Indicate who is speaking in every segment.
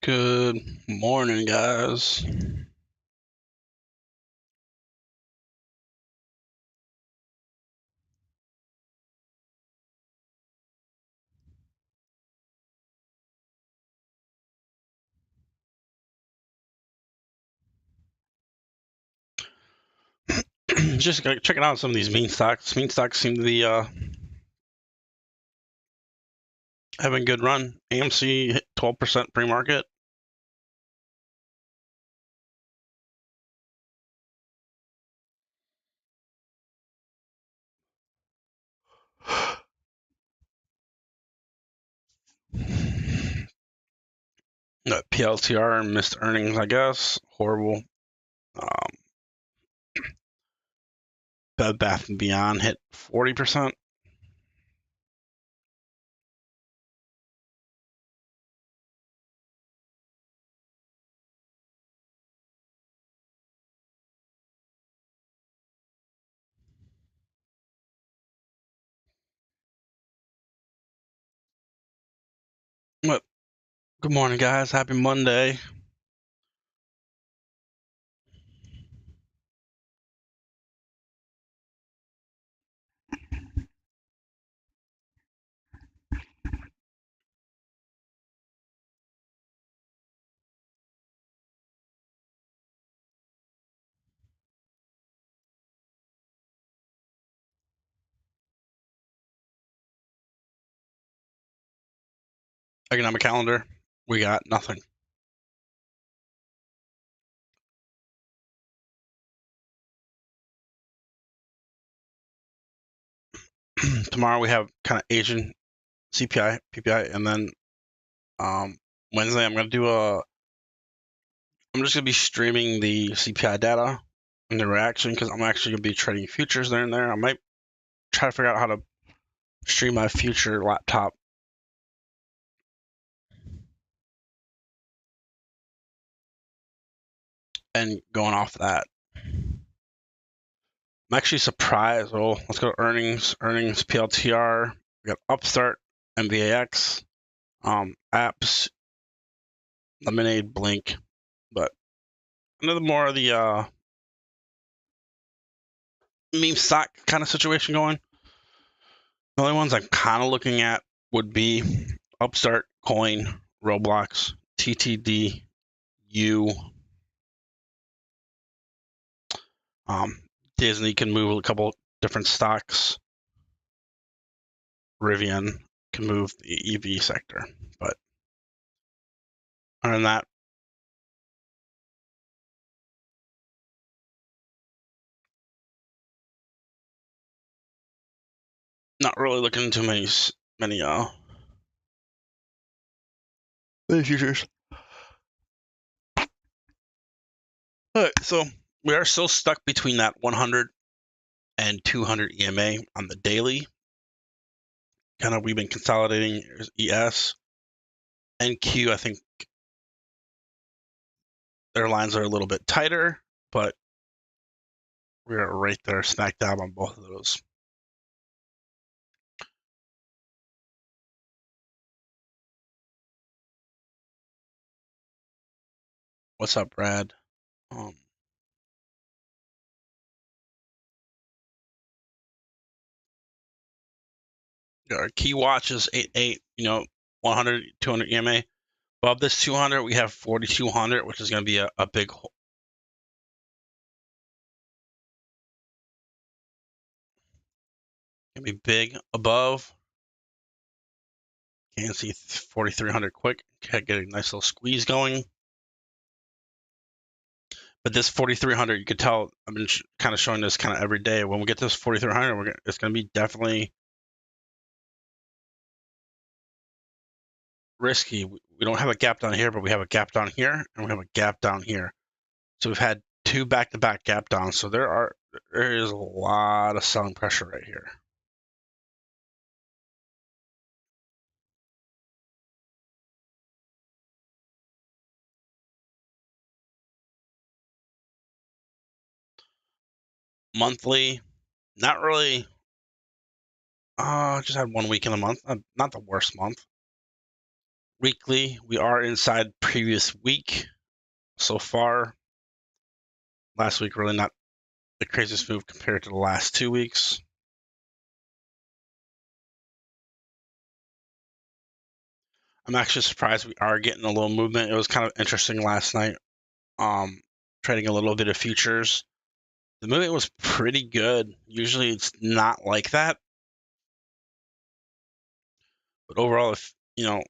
Speaker 1: Good morning, guys. Just checking out some of these meme stocks. Meme stocks seem to be having a good run. AMC hit 12% pre-market. PLTR missed earnings, I guess. Horrible. Bed Bath & Beyond hit 40%. But good morning, guys. Happy Monday. Economic calendar. We got nothing. Tomorrow we have kind of Asian CPI, PPI, and then Wednesday I'm just gonna be streaming the CPI data and the reaction because I'm actually gonna be trading futures there and there. I might try to figure out how to stream my future laptop. And going off that, I'm actually surprised. Well, let's go to earnings. Earnings PLTR. We got Upstart, MVAX, apps, Lemonade, Blink, but another more of the meme stock kind of situation going. The only ones I'm kind of looking at would be Upstart, Coin, Roblox, TTD, U. Disney can move a couple different stocks. Rivian can move the EV sector, but other than that, not really looking into many futures. All right, so we are still stuck between that 100 and 200 EMA on the daily. Kind of, we've been consolidating ES and Q. I think their lines are a little bit tighter, but we're right there, smack dab on both of those. What's up, Brad? Our key watch is 88, 100, 200 EMA. Above this 200, we have 4,200, which is going to be a big hole. Going to be big above. Can't see 4,300 quick. Get a nice little squeeze going. But this 4,300, you could tell, I've been kind of showing this kind of every day. When we get this 4,300, it's going to be definitely risky. We don't have a gap down here, but we have a gap down here, and we have a gap down here. So we've had two back-to-back gap downs. So there is a lot of selling pressure right here. Monthly, not really. Just had 1 week in a month. Not the worst month. weekly, we are inside previous week so far. Last week really not the craziest move compared to the last 2 weeks. I'm actually surprised we are getting a little movement. It was kind of interesting last night, trading a little bit of futures. The movement was pretty good. Usually it's not like that. But overall, if it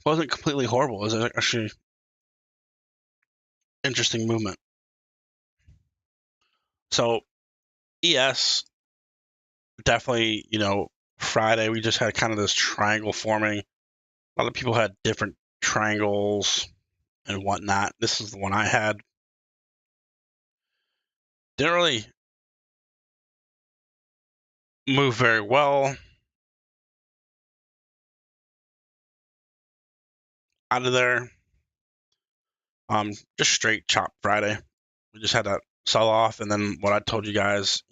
Speaker 1: wasn't completely horrible. It was actually interesting movement. So ES definitely, Friday we just had kind of this triangle forming. A lot of people had different triangles and whatnot. This is the one I had. Didn't really move very well out of there. Just straight chop Friday. We just had to sell off, and then what I told you guys,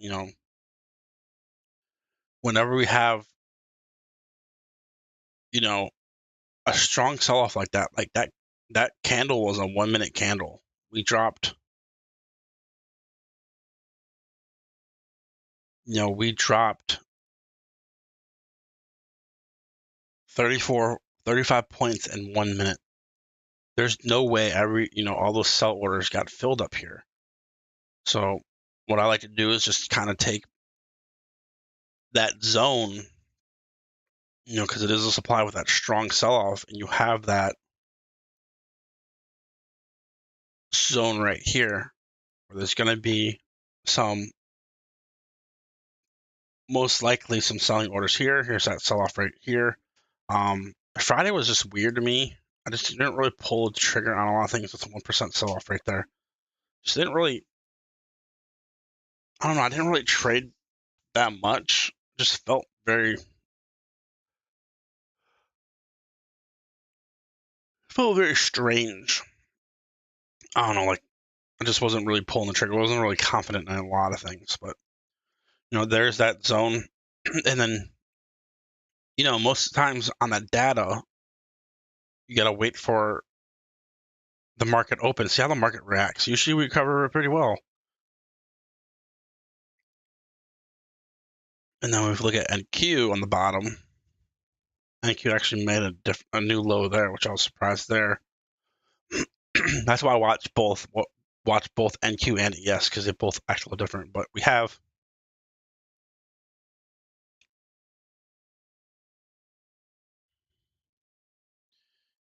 Speaker 1: whenever we have, a strong sell off like that candle was a 1 minute candle. We dropped, 34, 35 points in 1 minute. There's no way all those sell orders got filled up here. So what I like to do is just kind of take that zone, because it is a supply with that strong sell off, and you have that zone right here where there's going to be most likely some selling orders here. Here's that sell off right here. Friday was just weird to me. I just didn't really pull the trigger on a lot of things with a 1% sell off right there. Just didn't really, I don't know, I didn't really trade that much. Just felt very strange. I don't know, like I just wasn't really pulling the trigger. I wasn't really confident in a lot of things, but there's that zone. And then, most times on that data, you got to wait for the market open, see how the market reacts. Usually we cover it pretty well. And then if we look at NQ on the bottom, NQ actually made a new low there, which I was surprised there. That's why I watch both NQ and ES, because they both act a little different. But we have,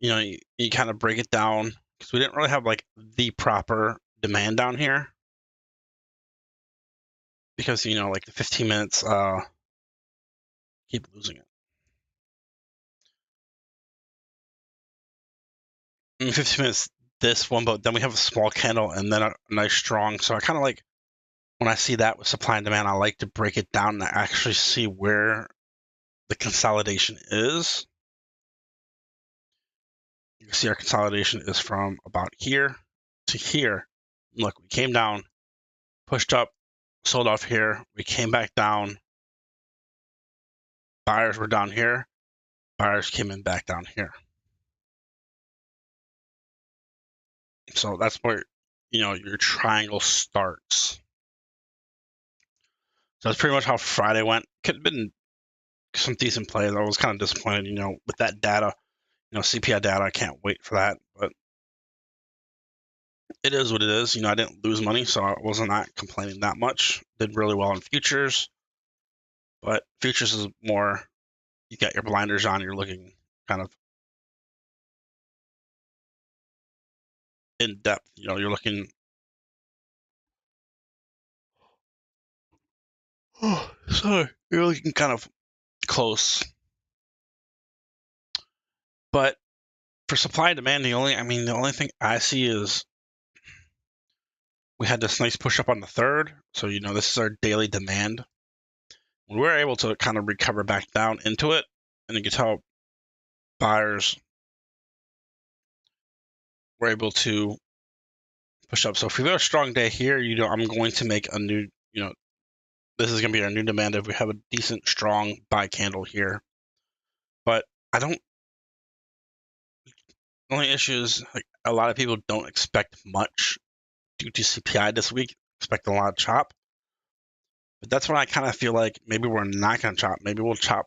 Speaker 1: you kind of break it down, because we didn't really have like the proper demand down here, because like the 15 minutes keep losing it. In 15 minutes this one, but then we have a small candle and then a nice strong. So I kind of like, when I see that with supply and demand, I like to break it down and actually see where the consolidation is. You can see our consolidation is from about here to here. Look, we came down, pushed up, sold off here. We came back down. Buyers were down here. Buyers came in back down here. So that's where, your triangle starts. So that's pretty much how Friday went. Could have been some decent plays. I was kind of disappointed, with that data. CPI data, I can't wait for that. But it is what it is. I didn't lose money, so I wasn't not complaining that much. Did really well in futures. But futures is more, you got your blinders on, you're looking kind of in depth. You're looking. Oh, sorry. You're looking kind of close. But for supply and demand, the only thing I see is we had this nice push up on the third. So, this is our daily demand. When we're able to kind of recover back down into it, and you can tell buyers were able to push up. So if we have a strong day here, I'm going to make a new this is going to be our new demand if we have a decent, strong buy candle here. But I don't. The only issue is like a lot of people don't expect much due to CPI this week. Expect a lot of chop. But that's when I kind of feel like maybe we're not going to chop. Maybe we'll chop,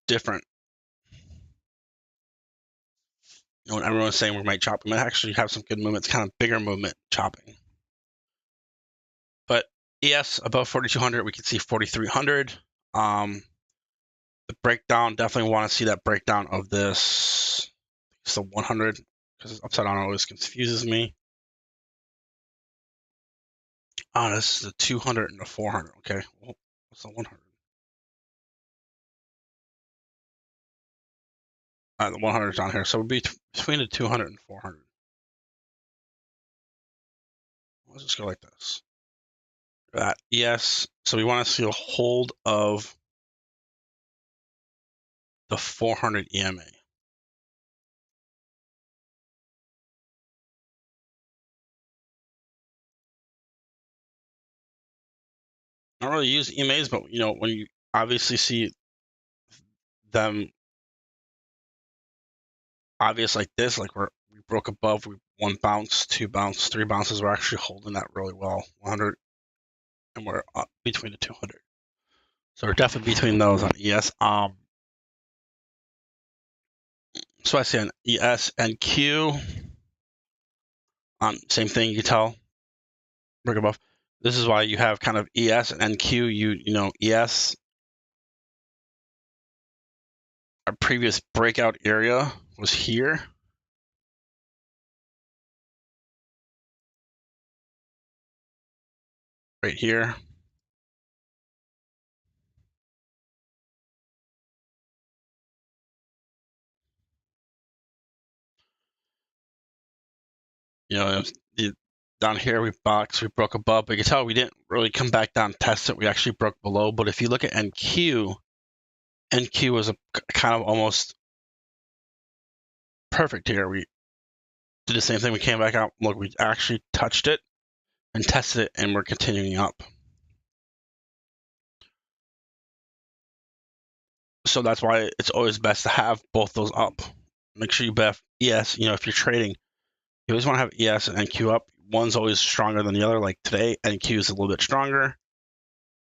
Speaker 1: different. When everyone's saying we might chop, we might actually have some good movements, kind of bigger movement chopping. But ES above 4,200, we can see 4,300. The breakdown, definitely want to see that breakdown of this. It's the 100 because it's upside down always confuses me. This is the 200 and the 400. Okay, well, what's the 100? The 100 is down here, so it would be between the 200 and 400. Let's just go like this. That yes, so we want to see a hold of the 400 EMA. I don't really use EMAs, but when you obviously see them obvious like this, like we broke above, we 1 bounce, 2 bounce, 3 bounces, we're actually holding that really well. 100, and we're up between the 200. So we're definitely between those on ES. So I see on ES and Q. Same thing, you tell. Break above. This is why you have kind of ES and NQ. ES. Our previous breakout area was here. Right here. Down here we broke above, but you can tell we didn't really come back down and test it. We actually broke below. But if you look at NQ was a kind of almost perfect here. We did the same thing. We came back out. Look, we actually touched it and tested it, and we're continuing up. So that's why it's always best to have both those up. Make sure you bet ES. If you're trading, you always want to have ES and NQ up. One's always stronger than the other. Like today, NQ is a little bit stronger.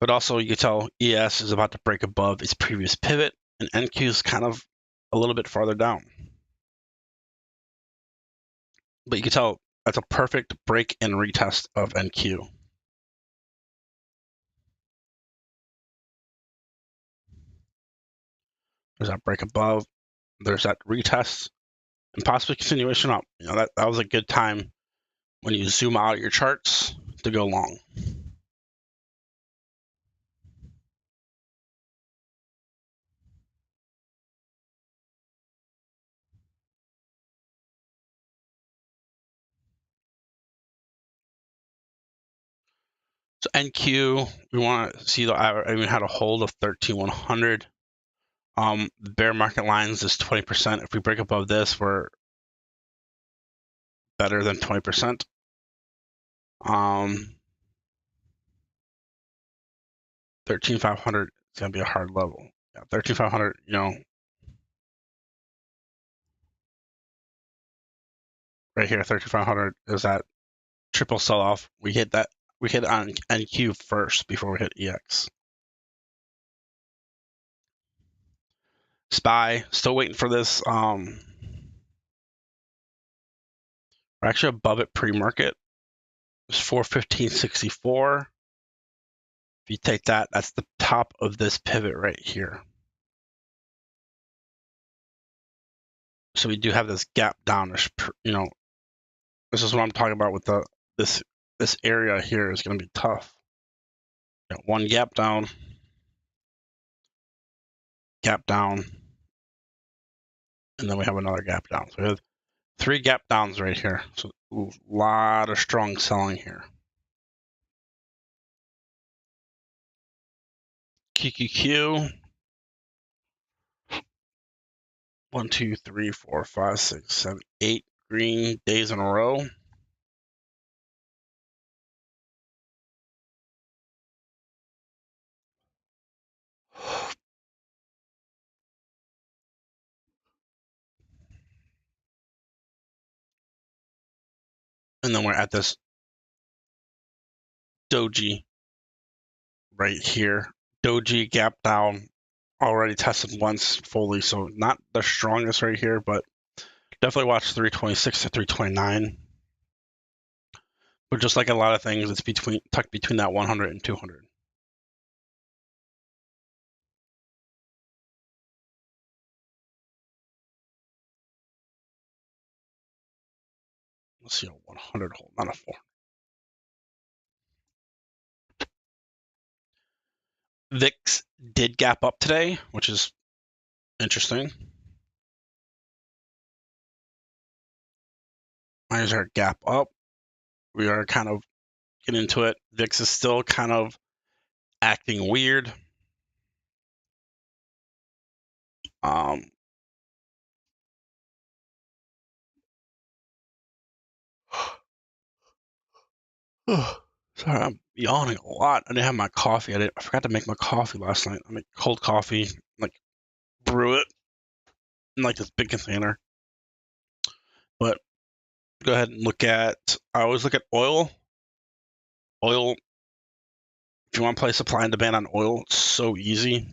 Speaker 1: But also, you can tell ES is about to break above its previous pivot, and NQ is kind of a little bit farther down. But you can tell that's a perfect break and retest of NQ. There's that break above. There's that retest and possibly continuation up. That was a good time when you zoom out your charts to go long. So NQ, we want to see I even had a hold of 13,100. Bear market lines is 20%. If we break above this, we're better than 20%. 13,500 is going to be a hard level. Yeah, 13,500, right here, 13,500 is that triple sell off. We hit that. We hit on NQ first before we hit EX. SPY, still waiting for this. We're actually above it pre-market. It's 415.64. If you take that, that's the top of this pivot right here. So we do have this gap down. This is what I'm talking about with this area here is going to be tough. One gap down, and then we have another gap down. So we have 3 gap downs right here. So a lot of strong selling here. QQQ. 1, 2, 3, 4, 5, 6, 7, 8 green days in a row. And then we're at this doji right here. Doji gap down, already tested once fully, so not the strongest right here, but definitely watch 326 to 329. But just like a lot of things, it's tucked between that 100 and 200. Let's see a 100 hold, not a 4. VIX did gap up today, which is interesting. Here's our gap up. We are kind of getting into it. VIX is still kind of acting weird. Sorry, I'm yawning a lot. I didn't have my coffee. I forgot to make my coffee last night. I make cold coffee, like brew it in like this big container. But go ahead and look at. I always look at oil. Oil. If you want to play supply and demand on oil, it's so easy.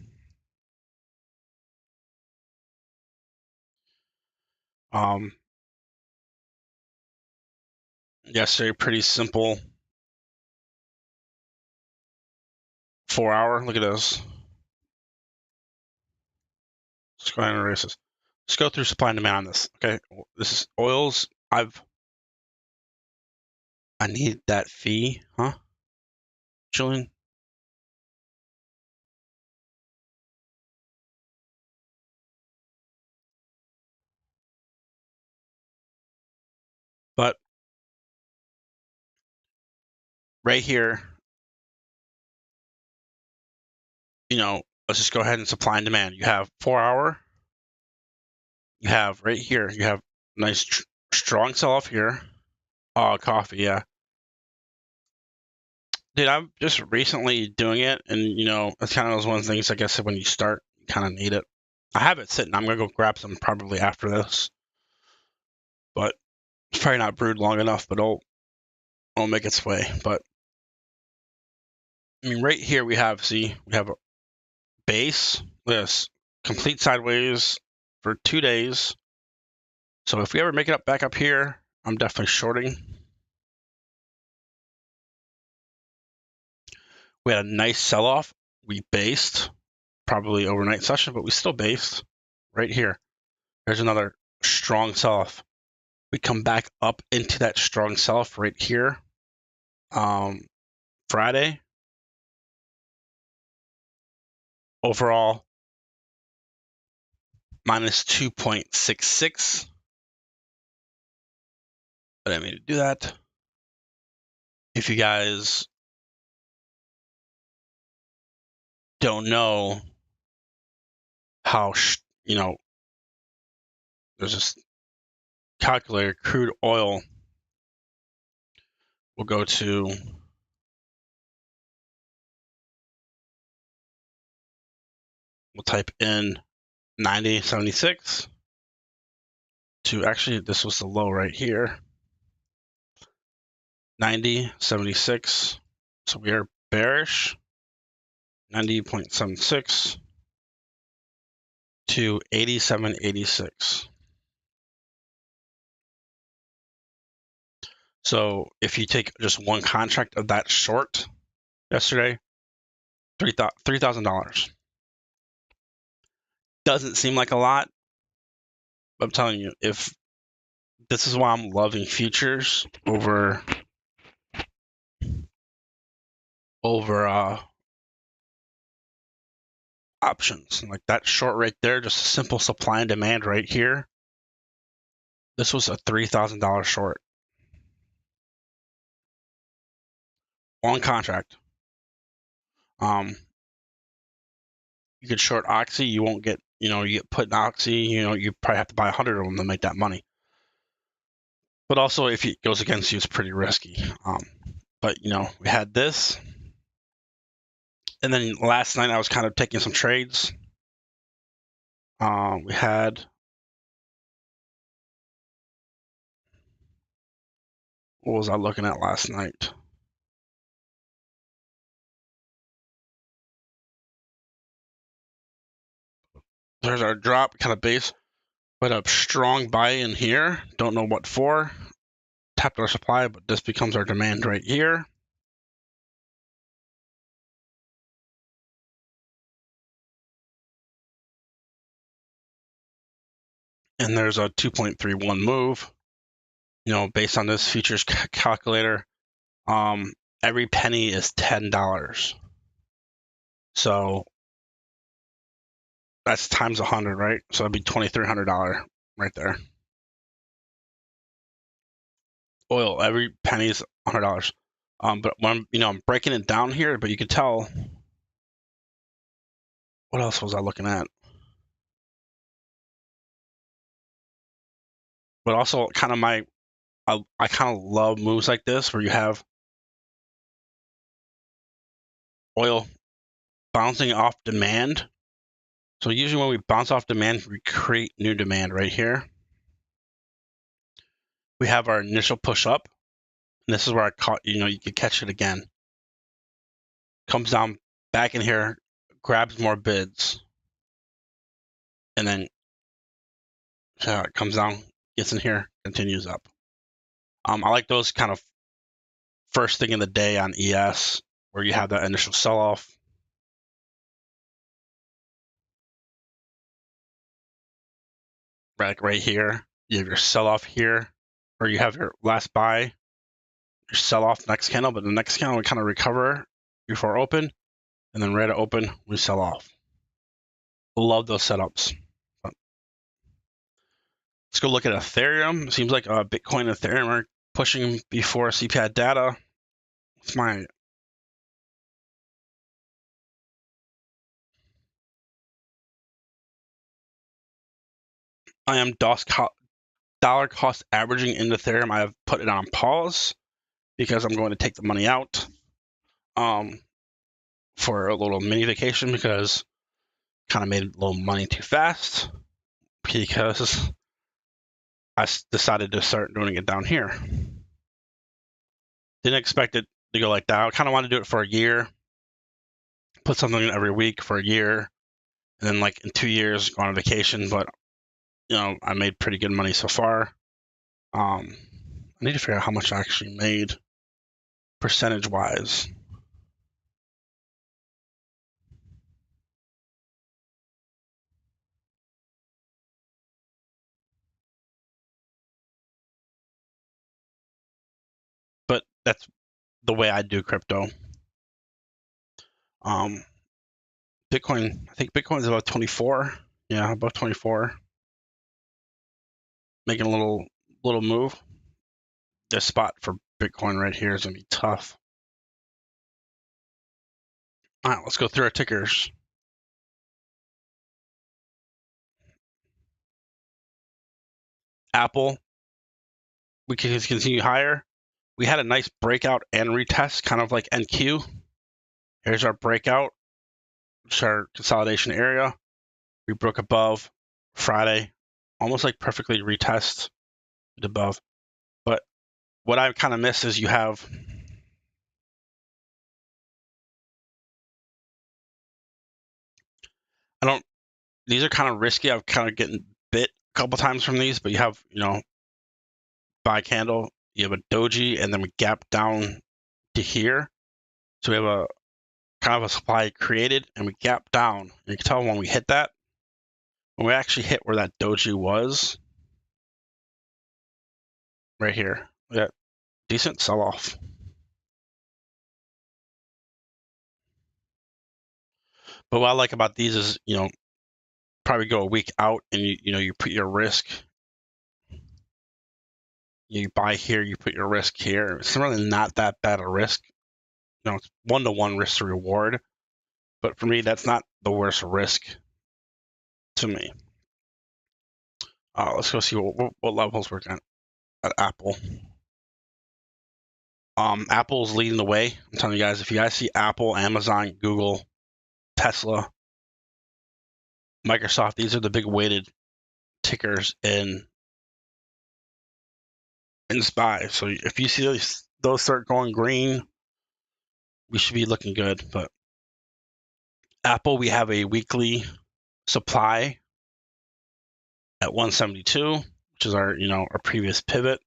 Speaker 1: Yesterday, pretty simple. 4 hour. Look at this. Let's go ahead and erase this. Let's go through supply and demand on this. Okay, this is oils. I need that fee, huh, Julian? But right here, let's just go ahead and supply and demand. You have 4 hour. You have right here. You have nice strong sell off here. Oh, coffee, yeah. Dude, I'm just recently doing it, and it's kind of those one things. I guess when you start, you kind of need it. I have it sitting. I'm gonna go grab some probably after this, but it's probably not brewed long enough. But it'll make its way. But I mean, right here we have a base. This complete sideways for 2 days. So if we ever make it up back up here, I'm definitely shorting. We had a nice sell off. We based, probably overnight session, but we still based right here. There's another strong sell off. We come back up into that strong sell off right here. Friday. Overall, minus 2.66. But I didn't mean to do that. If you guys don't know how, there's this calculator, crude oil. We'll go to, we'll type in 90.76 to actually, this was the low right here. 90.76. So we are bearish. 90.76 to 87.86. So if you take just one contract of that short yesterday, $3,000. Doesn't seem like a lot, but I'm telling you, if this is why I'm loving futures over options. Like that short right there, just a simple supply and demand right here. This was a $3,000 short. One contract. You could short Oxy, you won't get, you get put in Oxy, you probably have to buy 100 of them to make that money. But also, if it goes against you, it's pretty risky. But we had this, and then last night I was kind of taking some trades. We had What was I looking at last night? There's our drop, kind of base. Put up strong buy in here. Don't know what for. Tapped our supply, but this becomes our demand right here. And there's a 2.31 move. Based on this futures calculator, every penny is $10. So that's times 100, right? So it'd be $2,300 right there. Oil, every penny is $100. But when I'm breaking it down here, but you can tell. What else was I looking at? But also, kind of I kind of love moves like this where you have oil bouncing off demand. So usually when we bounce off demand, we create new demand right here. We have our initial push up, and this is where I caught, you can catch it again. Comes down back in here, grabs more bids, and then it comes down, gets in here, continues up. I like those kind of first thing in the day on ES where you have that initial sell-off. Right here, you have your sell-off here, or you have your last buy, your sell-off next candle, but the next candle we kind of recover before open, and then right at open, we sell off. Love those setups. Let's go look at Ethereum. It seems like Bitcoin and Ethereum are pushing before CPI data. It's I am dollar cost averaging into Ethereum. I have put it on pause because I'm going to take the money out for a little mini vacation because kind of made a little money too fast because I decided to start doing it down here. Didn't expect it to go like that. I kind of wanted to do it for a year, put something in every week for a year, and then like in 2 years go on vacation. But I made pretty good money so far. I need to figure out how much I actually made percentage wise. But that's the way I do crypto. Bitcoin, I think Bitcoin is about 24. Yeah, about 24. Making a little move. This spot for Bitcoin right here is gonna be tough. All right, let's go through our tickers. Apple, we can continue higher. We had a nice breakout and retest, kind of like NQ. Here's our breakout. It's our consolidation area. We broke above Friday, almost like perfectly retest above. But what I kind of miss is you have these are kind of risky. I've kind of getting bit a couple times from these, but you have, buy candle, you have a doji, and then we gap down to here. So we have a kind of a supply created and we gap down. You can tell when we hit that, when we actually hit where that doji was, right here, we got decent sell off. But what I like about these is, probably go a week out and you put your risk. You buy here, you put your risk here. It's really not that bad a risk. It's 1-to-1 risk to reward. But for me, that's not the worst risk to me. Let's go see what levels we're at Apple. Apple's leading the way. I'm telling you guys, if you guys see Apple, Amazon, Google, Tesla, Microsoft, these are the big weighted tickers in in SPY. So if you see those start going green, we should be looking good. But Apple, we have a weekly supply at 172, which is our our previous pivot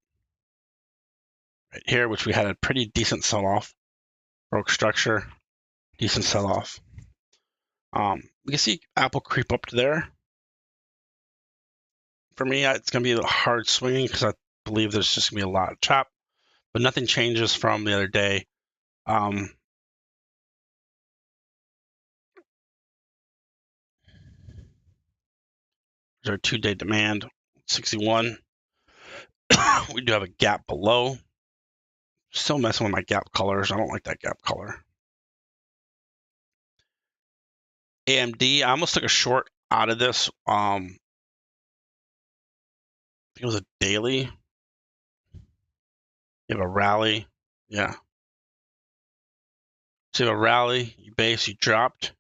Speaker 1: right here, which we had a pretty decent sell off, broke structure, decent sell off. We can see Apple creep up to there. For me, it's going to be a hard swinging because I believe there's just going to be a lot of chop, but nothing changes from the other day. There's our 2-day demand, 61. We do have a gap below. Still messing with my gap colors. I don't like that gap color. AMD, I almost took a short out of this. I think it was a daily. You have a rally. Yeah. So you have a rally, you base, you dropped.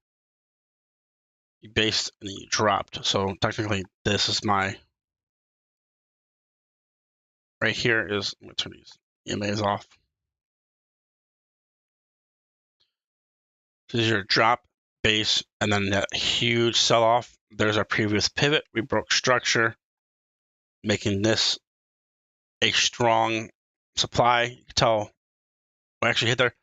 Speaker 1: You based, and then you dropped. So technically, this is my, right here is, I'm going to turn these EMAs off. This is your drop, base, and then that huge sell-off. There's our previous pivot. We broke structure, making this a strong supply. You can tell we actually hit there.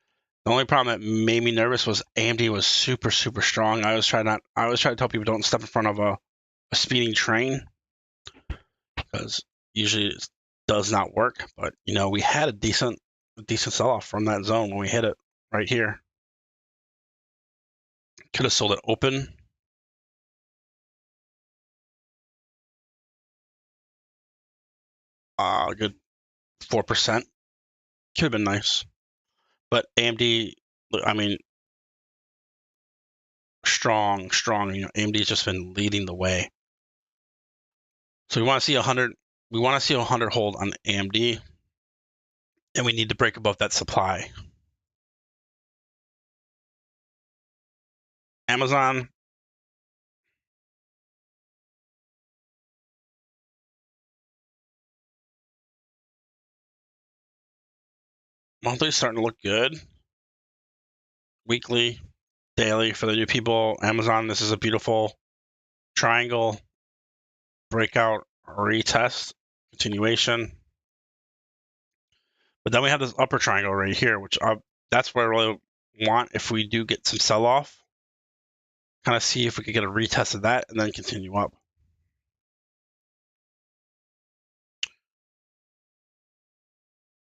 Speaker 1: The only problem that made me nervous was AMD was super, super strong. I always try to tell people don't step in front of a speeding train because usually it does not work. But we had a decent sell-off from that zone when we hit it right here. Could have sold it open. Good 4%. Could have been nice. But AMD, I mean, strong. AMD's just been leading the way. So we want to see 100. We want to see 100 hold on AMD, and we need to break above that supply. Amazon. Monthly starting to look good. Weekly, daily for the new people. Amazon, this is a beautiful triangle, breakout, retest, continuation. But then we have this upper triangle right here, which that's where I really want, if we do get some sell-off, kind of see if we could get a retest of that and then continue up.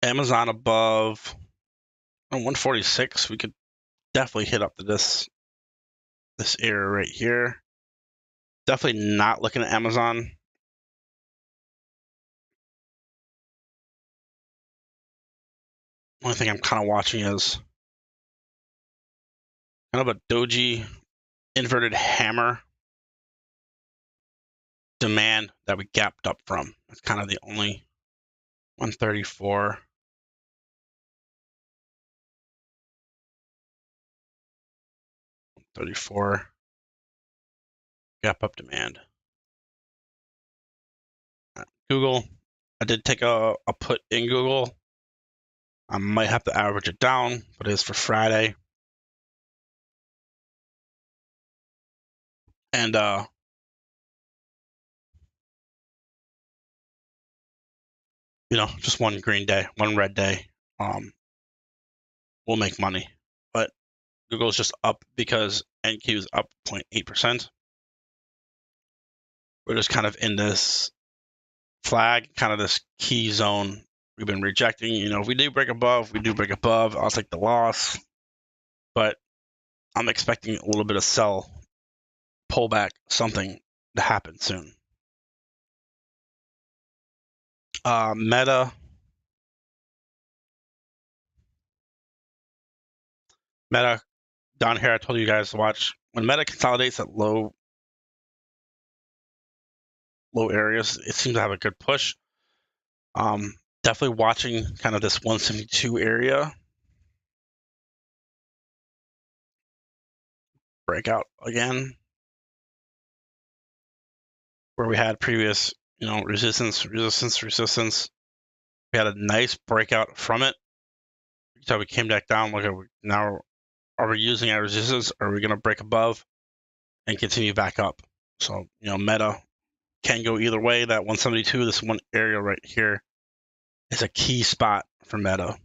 Speaker 1: Amazon above 146, we could definitely hit up to this area right here. Definitely not looking at Amazon. Only thing I'm kind of watching is kind of a doji inverted hammer demand that we gapped up from. That's kind of the only 134. 34 gap up demand. Google, I did take a put in Google. I might have to average it down, but it's for Friday. And just one green day, one red day, we'll make money. But Google's just up because NQ is up 0.8%. We're just kind of in this flag, kind of this key zone we've been rejecting. If we do break above, we do break above. I'll take the loss. But I'm expecting a little bit of sell pullback, something to happen soon. Meta down here, I told you guys to watch. When Meta consolidates at low areas, it seems to have a good push. Definitely watching kind of this 172 area. Breakout again. Where we had previous, resistance. We had a nice breakout from it. So we came back down. Look, now are we using our resistance? Or are we going to break above and continue back up? So, Meta can go either way. That 172, this one area right here, is a key spot for Meta.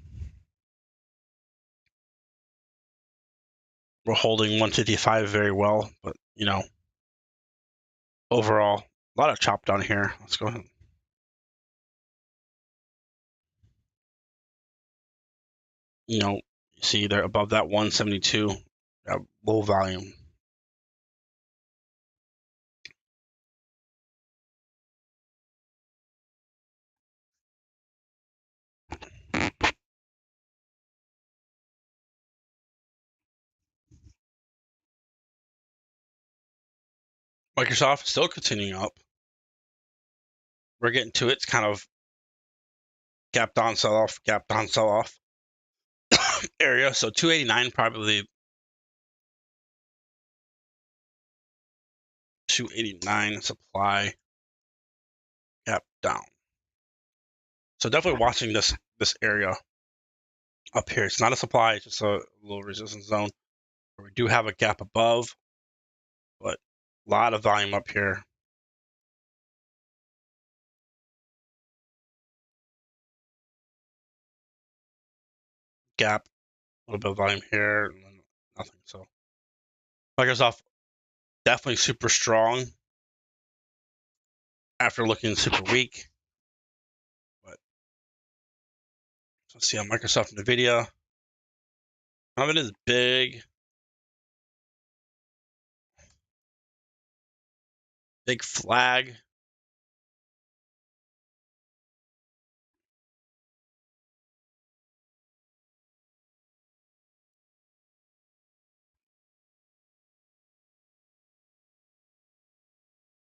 Speaker 1: We're holding 155 very well, but overall, a lot of chop down here. Let's go ahead. You see they're above that 172, low volume. Microsoft still continuing up. We're getting to its kind of gap down, sell off area. So 289 probably 289 supply gap down. So definitely watching this area up here. It's not a supply, it's just a little resistance zone. We do have a gap above, but a lot of volume up here. Gap, a little bit of volume here, and then nothing. So Microsoft definitely super strong after looking super weak. But let's see on Microsoft and NVIDIA. Some of it is big flag.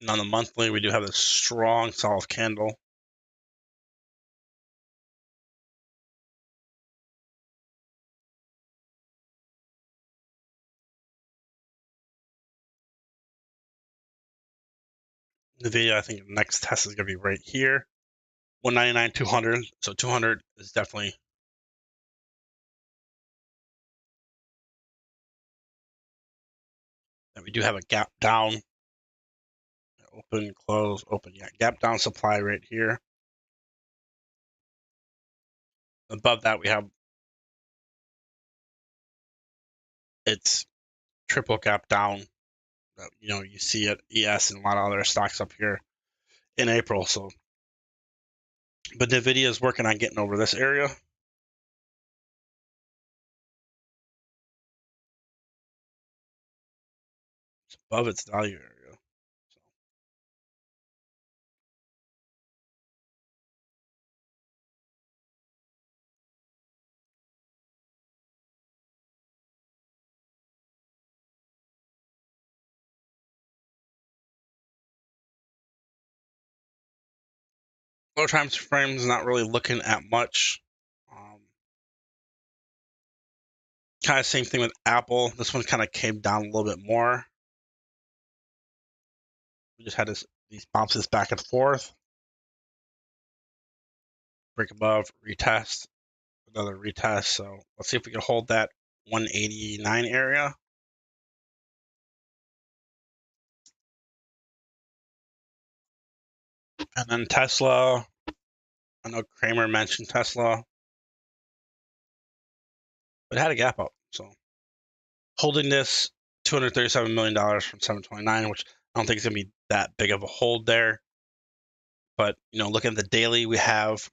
Speaker 1: And on the monthly, we do have a strong solid candle. NVIDIA, I think the next test is going to be right here. 199, 200. So 200 is definitely. And we do have a gap down. Open, close, open. Yeah, gap down supply right here. Above that, we have its triple gap down. You see it, ES and a lot of other stocks up here in April. So, but NVIDIA is working on getting over this area. It's above its value area. Lower time frames not really looking at much. Kind of same thing with Apple. This one kind of came down a little bit more. We just had these bounces back and forth. Break above, retest, another retest. So let's see if we can hold that 189 area. And then Tesla. I know Kramer mentioned Tesla, but it had a gap up. So holding this $237 million from 729, which I don't think is going to be that big of a hold there. But, look at the daily, we have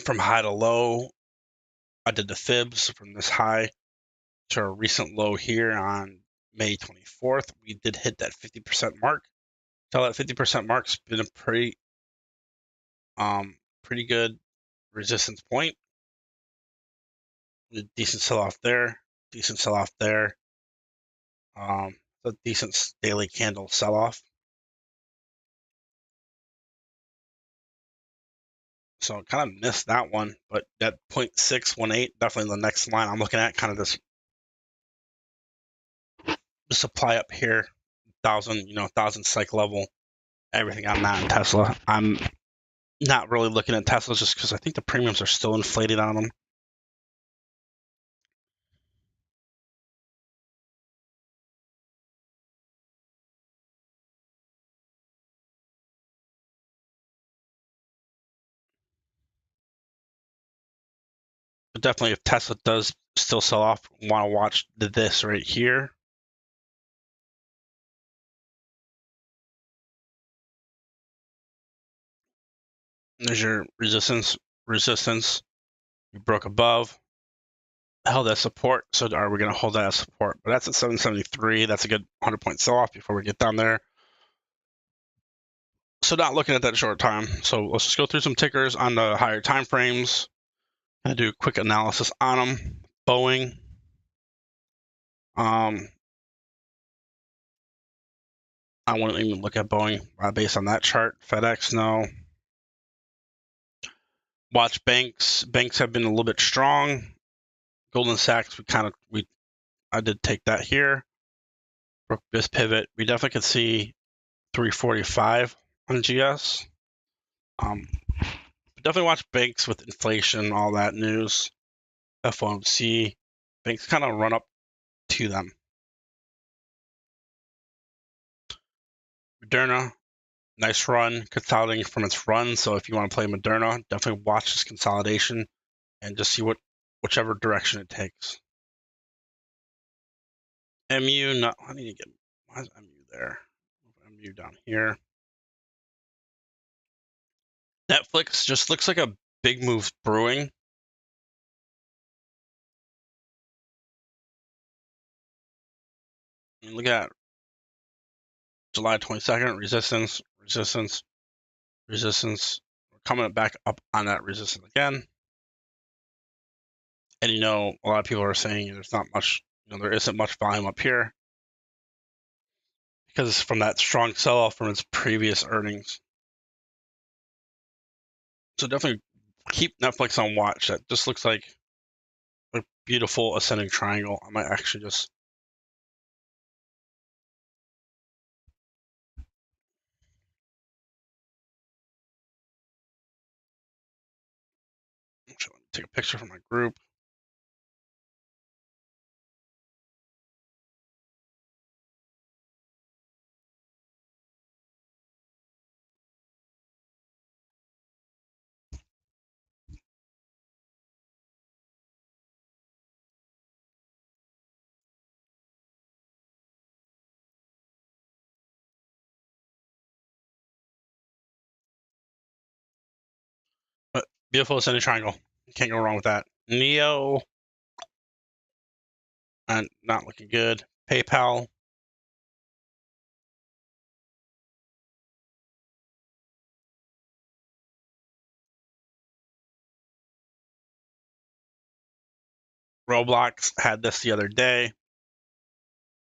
Speaker 1: from high to low. I did the fibs from this high to a recent low here on May 24th. We did hit that 50% mark. So that 50% mark's been a pretty good resistance point. Decent sell off there, decent sell off there. A decent daily candle sell off. So kind of missed that one, but that 0.618, definitely the next line I'm looking at, kind of this the supply up here, 1,000 cycle level, everything on that in Tesla. I'm Not really looking at Teslas just because I think the premiums are still inflated on them. But definitely, if Tesla does still sell off, want to watch this right here. There's your resistance. You broke above, held that support. So are we going to hold that as support? But that's at 773. That's a good 100-point sell-off before we get down there. So not looking at that short time. So let's just go through some tickers on the higher time frames and do a quick analysis on them. Boeing. I wouldn't even look at Boeing based on that chart. FedEx, no. Watch banks. Banks have been a little bit strong. Goldman Sachs, I did take that here. Broke this pivot. We definitely could see 345 on GS. Definitely watch banks with inflation, all that news. FOMC. Banks kind of run up to them. Moderna, nice run, consolidating from its run. So if you want to play Moderna, definitely watch this consolidation and just see whichever direction it takes. MU, no, I need to get, why is MU there? MU down here. Netflix just looks like a big move brewing. Look at July 22nd, resistance. We're coming back up on that resistance again. And a lot of people are saying there's not much, there isn't much volume up here because it's from that strong sell-off from its previous earnings. So definitely keep Netflix on watch. That just looks like a beautiful ascending triangle. I might actually just take a picture from my group. But beautiful ascending triangle. Can't go wrong with that. Neo, and not looking good. PayPal. Roblox had this the other day.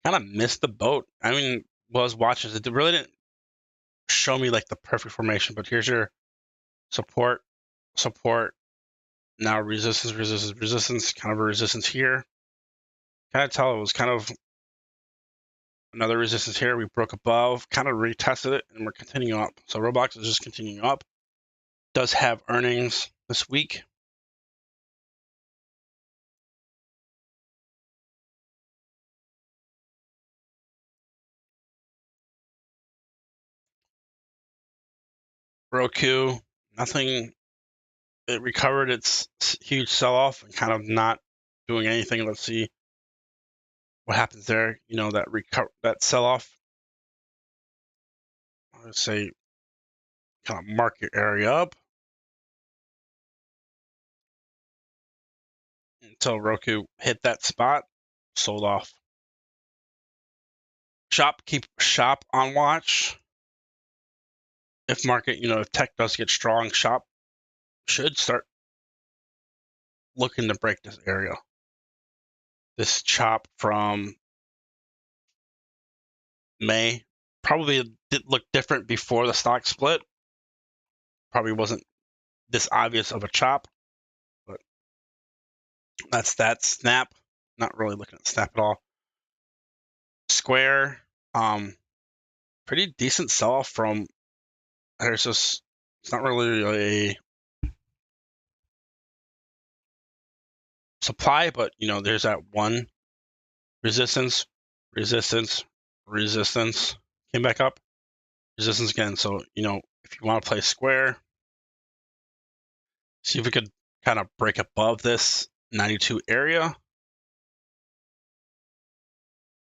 Speaker 1: Kind of missed the boat. I mean, was watches. It really didn't show me like the perfect formation, but here's your support, now resistance, kind of a resistance here. Kind of tell it was kind of another resistance here. We broke above, kind of retested it, and we're continuing up. So Roblox is just continuing up. Does have earnings this week. Roku, nothing. It recovered its huge sell-off and kind of not doing anything. Let's see what happens there. That sell-off. Let's say kind of mark your area up until Roku hit that spot, sold off. Keep shop on watch. If if tech does get strong, shop should start looking to break this area. This chop from May probably did look different before the stock split. Probably wasn't this obvious of a chop, but that's that. Snap, not really looking at Snap at all. Square, pretty decent sell-off from, there's this It's not really a supply, but there's that one resistance, resistance, resistance, came back up, resistance again. So if you want to play square, see if we could kind of break above this 92 area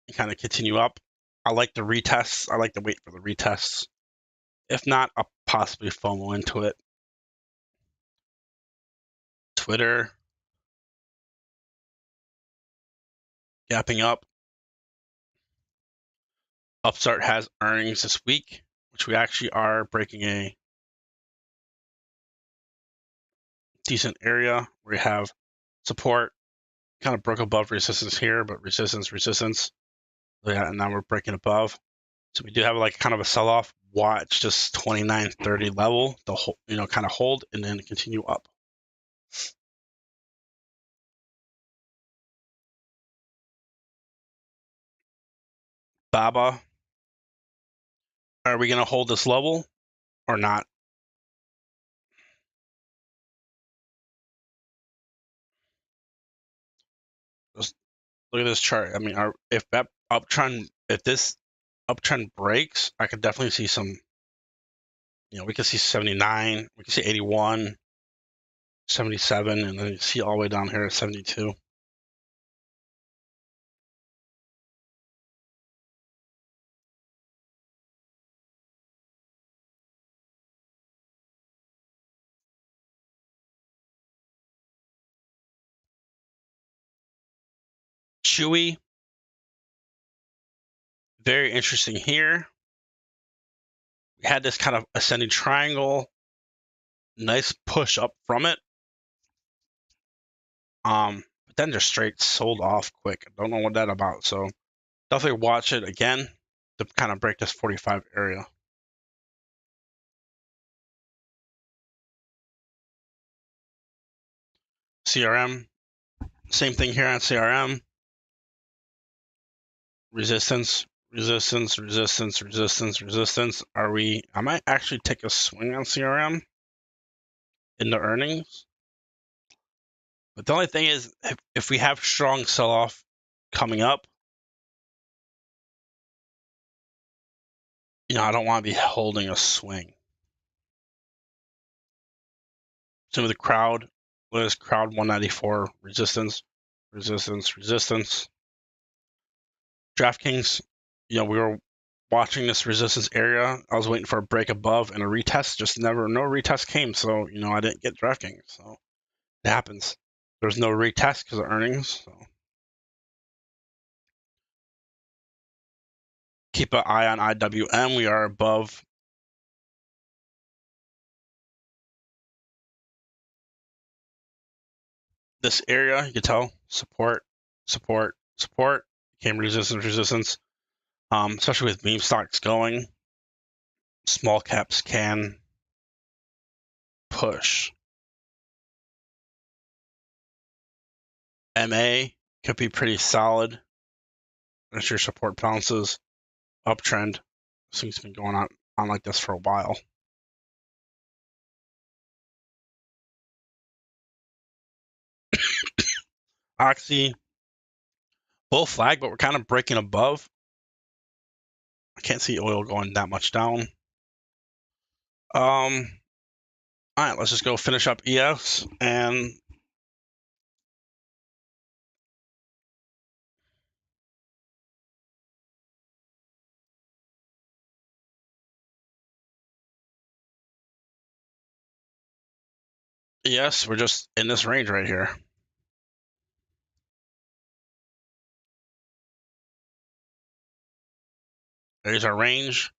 Speaker 1: and kind of continue up. I like the retests. I like to wait for the retests. If not, I'll possibly FOMO into it. Twitter, gapping up. Upstart has earnings this week, which we actually are breaking a decent area. We have support, kind of broke above resistance here, but resistance, resistance. Yeah, and now we're breaking above. So we do have like kind of a sell-off. Watch this 29.30 level, the whole, kind of hold and then continue up. Baba, are we going to hold this level or not? Just look at this chart. I mean, if this uptrend breaks, I could definitely see some. We could see 79, we could see 81, 77, and then you see all the way down here at 72. Chewy, very interesting here. We had this kind of ascending triangle, nice push up from it. But then just straight sold off quick. I don't know what that's about. So definitely watch it again to kind of break this 45 area. CRM, same thing here on CRM. Resistance, resistance, resistance, resistance, resistance. I might actually take a swing on CRM in the earnings. But the only thing is, if we have strong sell-off coming up, I don't want to be holding a swing. So with the crowd, what is crowd 194 resistance, resistance, resistance. DraftKings, we were watching this resistance area. I was waiting for a break above and a retest. Just no retest came. So, I didn't get DraftKings. So it happens. There's no retest because of earnings. So keep an eye on IWM. We are above this area. You can tell support, support, support. Came resistance, resistance. Especially with meme stocks going, small caps can push. MA could be pretty solid. That's your support bounces. Uptrend. This thing's been going on like this for a while. Oxy, bull flag, but we're kind of breaking above. I can't see oil going that much down. All right, let's just go finish up ES and ES, we're just in this range right here. There's our range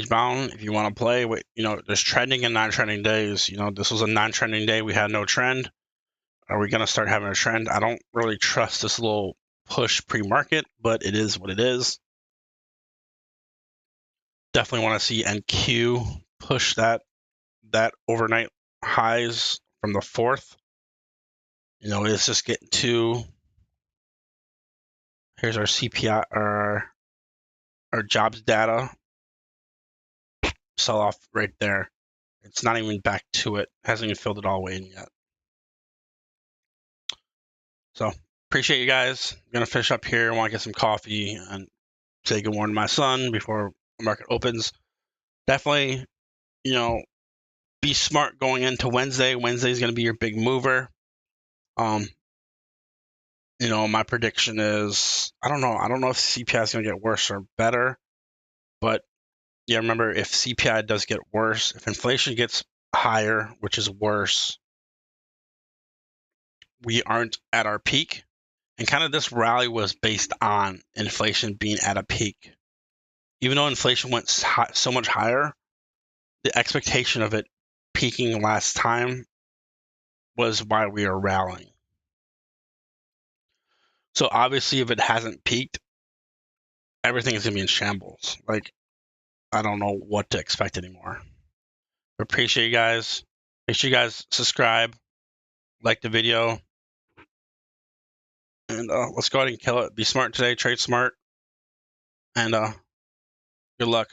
Speaker 1: bound. If you want to play, there's trending and non-trending days. This was a non-trending day. We had no trend. Are we going to start having a trend? I don't really trust this little push pre-market, but it is what it is. Definitely want to see NQ push that overnight highs from the 4th. It's just getting to, here's our CPI, our jobs data, sell off right there. It's not even back to it. Hasn't even filled it all the way in yet. So appreciate you guys. I'm gonna finish up here. I want to get some coffee and say good morning to my son before the market opens. Definitely, be smart going into Wednesday. Wednesday is gonna be your big mover. My prediction is I don't know. I don't know if CPI is gonna get worse or better, but yeah, remember if CPI does get worse, if inflation gets higher, which is worse, we aren't at our peak. And kind of this rally was based on inflation being at a peak. Even though inflation went so much higher, the expectation of it peaking last time was why we are rallying. So obviously, if it hasn't peaked, everything is going to be in shambles. Like, I don't know what to expect anymore. Appreciate you guys. Make sure you guys subscribe, like the video, and let's go ahead and kill it. Be smart today, trade smart, and good luck.